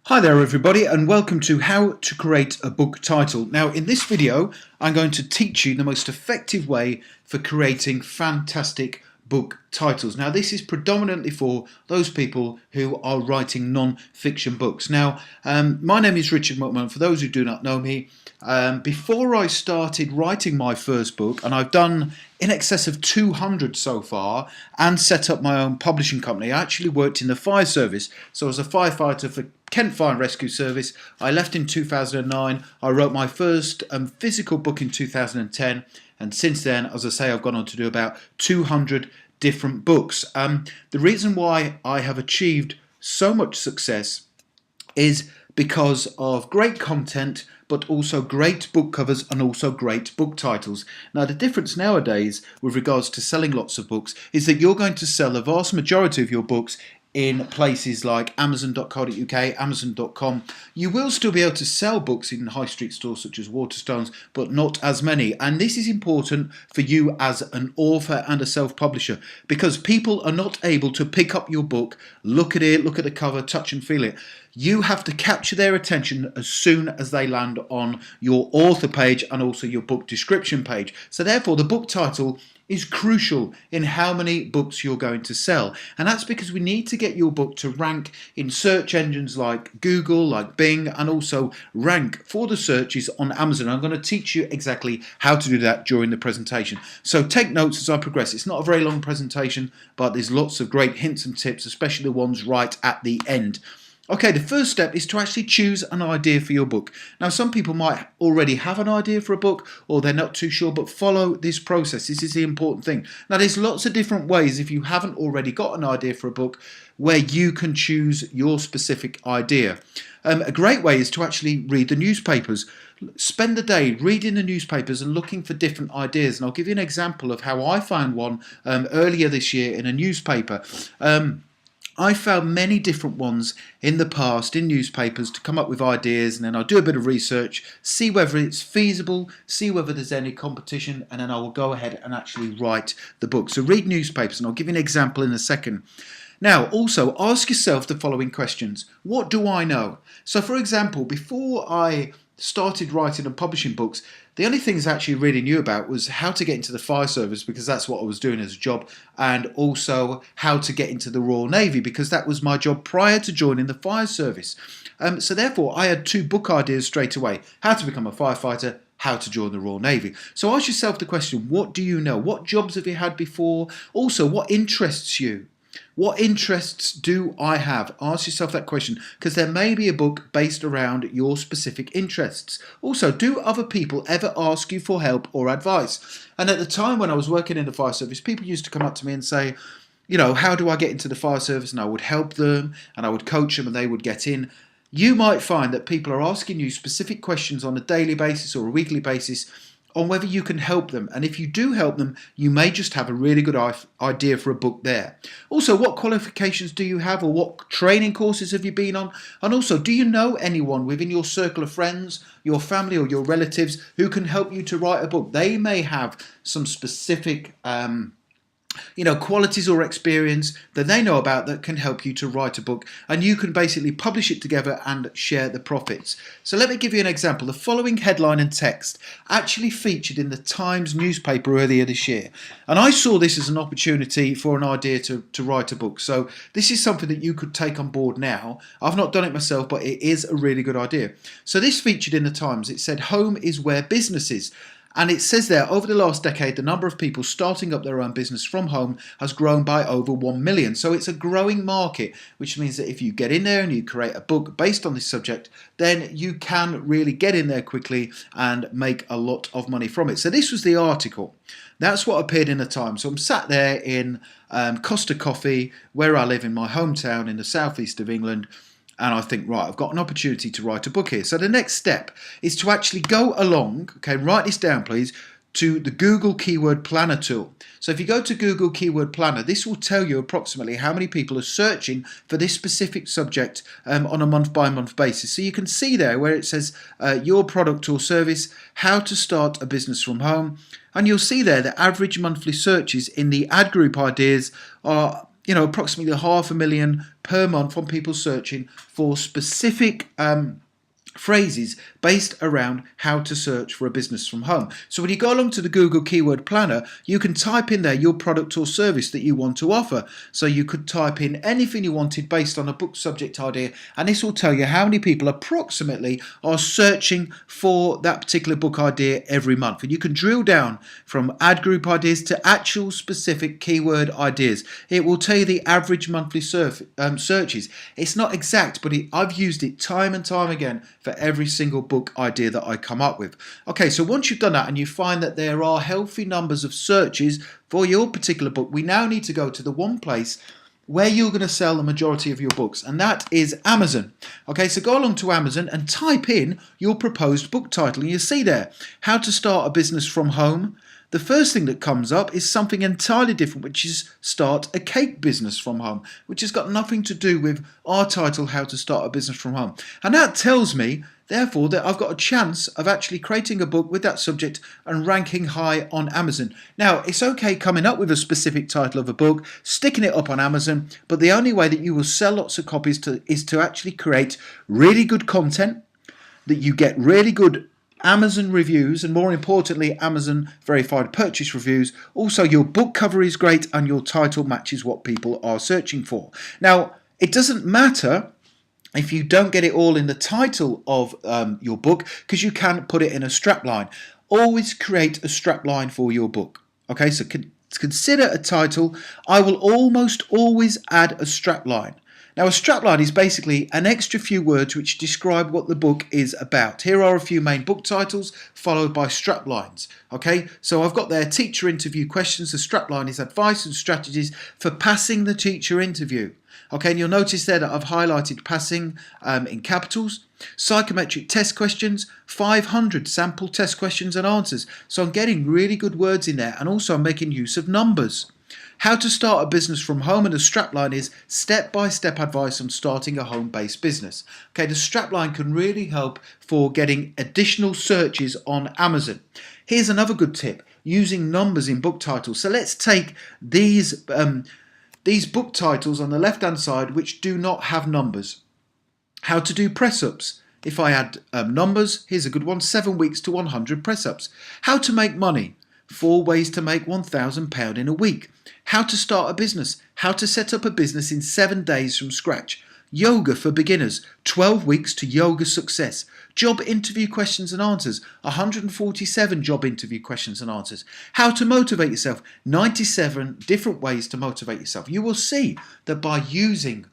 Hi there everybody, and welcome to How to Create a Book Title. Now in this video I'm going to teach you the most effective way for creating fantastic book titles. Now this is predominantly for those people who are writing non-fiction books. Now my name is Richard McMunn. For those who do not know me, before I started writing my first book, and I've done in excess of 200 so far and set up my own publishing company, I actually worked in the fire service. So I was a firefighter for Kent Fire and Rescue Service. I left in 2009. I wrote my first physical book in 2010, and since then, as I say, I've gone on to do about 200 different books. The reason why I have achieved so much success is because of great content, but also great book covers and also great book titles. Now the difference nowadays with regards to selling lots of books is that you're going to sell the vast majority of your books in places like Amazon.co.uk, Amazon.com. You will still be able to sell books in high street stores such as Waterstones, but not as many. And this is important for you as an author and a self-publisher, because people are not able to pick up your book, look at it, look at the cover, touch and feel it. You have to capture their attention as soon as they land on your author page and also your book description page. So therefore the book title is crucial in how many books you're going to sell. And that's because we need to get your book to rank in search engines like Google, like Bing, and also rank for the searches on Amazon. I'm going to teach you exactly how to do that during the presentation. So take notes as I progress. It's not a very long presentation, but there's lots of great hints and tips, especially the ones right at the end. Okay, the first step is to actually choose an idea for your book. Now, some people might already have an idea for a book, or they're not too sure, but follow this process. This is the important thing. Now, there's lots of different ways, if you haven't already got an idea for a book, where you can choose your specific idea. A great way is to actually read the newspapers. Spend the day reading the newspapers and looking for different ideas. And I'll give you an example of how I found one earlier this year in a newspaper. I found many different ones in the past in newspapers to come up with ideas, and then I'll do a bit of research, see whether it's feasible, see whether there's any competition, and then I will go ahead and actually write the book. So read newspapers, and I'll give you an example in a second. Now, also ask yourself the following questions. What do I know? So for example, before I started writing and publishing books, the only things I actually really knew about was how to get into the fire service, because that's what I was doing as a job, and also how to get into the Royal Navy, because that was my job prior to joining the fire service. So therefore I had two book ideas straight away: how to become a firefighter, how to join the Royal Navy. So ask yourself the question, what do you know? What jobs have you had before? Also, what interests you? What interests do I have? Ask yourself that question, because there may be a book based around your specific interests. Also, do other people ever ask you for help or advice? And at the time when I was working in the fire service, people used to come up to me and say, you know, how do I get into the fire service? And I would help them and I would coach them and they would get in. You might find that people are asking you specific questions on a daily basis or a weekly basis on whether you can help them, and if you do help them, you may just have a really good idea for a book there. Also, what qualifications do you have, or what training courses have you been on? And also, do you know anyone within your circle of friends, your family or your relatives who can help you to write a book? They may have some specific qualities or experience that they know about that can help you to write a book, and you can basically publish it together and share the profits. So let me give you an example. The following headline and text actually featured in the Times newspaper earlier this year, and I saw this as an opportunity for an idea to write a book. So this is something that you could take on board now. I've not done it myself, but it is a really good idea. So this featured in the Times. It said, "Home is where business is." And it says there, over the last decade, the number of people starting up their own business from home has grown by over 1 million. So it's a growing market, which means that if you get in there and you create a book based on this subject, then you can really get in there quickly and make a lot of money from it. So this was the article. That's what appeared in the Times. So I'm sat there in Costa Coffee, where I live in my hometown in the southeast of England, and I think, right, I've got an opportunity to write a book here. So the next step is to actually go along, okay, write this down please, to the Google Keyword Planner tool. So if you go to Google Keyword Planner, this will tell you approximately how many people are searching for this specific subject on a month-by-month basis. So you can see there where it says your product or service, how to start a business from home, and you'll see there the average monthly searches in the ad group ideas are approximately 500,000 per month from people searching for specific phrases based around how to search for a business from home. So when you go along to the Google Keyword Planner, you can type in there your product or service that you want to offer. So you could type in anything you wanted based on a book subject idea, and this will tell you how many people approximately are searching for that particular book idea every month. And you can drill down from ad group ideas to actual specific keyword ideas. It will tell you the average monthly searches. It's not exact, but I've used it time and time again for every single book idea that I come up with. Okay, so once you've done that and you find that there are healthy numbers of searches for your particular book, we now need to go to the one place where you're going to sell the majority of your books, and that is Amazon. Okay, so go along to Amazon and type in your proposed book title, and you see there, how to start a business from home. The first thing that comes up is something entirely different, which is start a cake business from home, which has got nothing to do with our title, how to start a business from home. And that tells me, therefore, that I've got a chance of actually creating a book with that subject and ranking high on Amazon. Now, it's okay coming up with a specific title of a book, sticking it up on Amazon, but the only way that you will sell lots of copies is to actually create really good content, that you get really good Amazon reviews, and more importantly, Amazon verified purchase reviews. Also, your book cover is great and your title matches what people are searching for. Now, it doesn't matter if you don't get it all in the title of your book, because you can put it in a strapline. Always create a strapline for your book. Okay, so consider a title. I will almost always add a strapline. Now, a strapline is basically an extra few words which describe what the book is about. Here are a few main book titles followed by straplines. Okay, so I've got there teacher interview questions. The strapline is advice and strategies for passing the teacher interview. Okay, and you'll notice there that I've highlighted passing in capitals. Psychometric test questions, 500 sample test questions and answers. So I'm getting really good words in there, and also I'm making use of numbers. How to start a business from home, and the strapline is step-by-step advice on starting a home-based business. Okay, the strapline can really help for getting additional searches on Amazon. Here's another good tip, using numbers in book titles. So let's take these book titles on the left-hand side which do not have numbers. How to do press-ups. If I add numbers, here's a good one, 7 weeks to 100 press-ups. How to make money. 4 ways to make £1,000 in a week. How to start a business. How to set up a business in 7 days from scratch. Yoga for beginners. 12 weeks to yoga success. Job interview questions and answers. 147 job interview questions and answers. How to motivate yourself. 97 different ways to motivate yourself. You will see that by using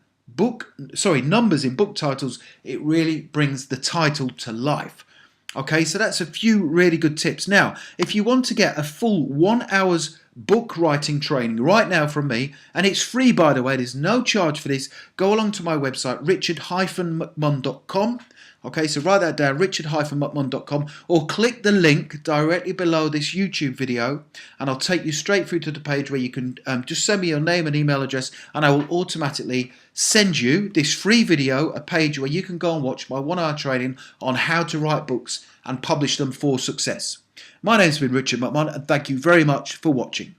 numbers in book titles, it really brings the title to life. Okay, so that's a few really good tips. Now, if you want to get a full 1 hour's book writing training right now from me, and it's free, by the way, there's no charge for this, go along to my website, richard-mcmunn.com. Okay, so write that down, richard-mcmunn.com, or click the link directly below this YouTube video, and I'll take you straight through to the page where you can just send me your name and email address, and I will automatically send you this free video, a page where you can go and watch my 1 hour training on how to write books and publish them for success. My name's been Richard McMunn, and thank you very much for watching.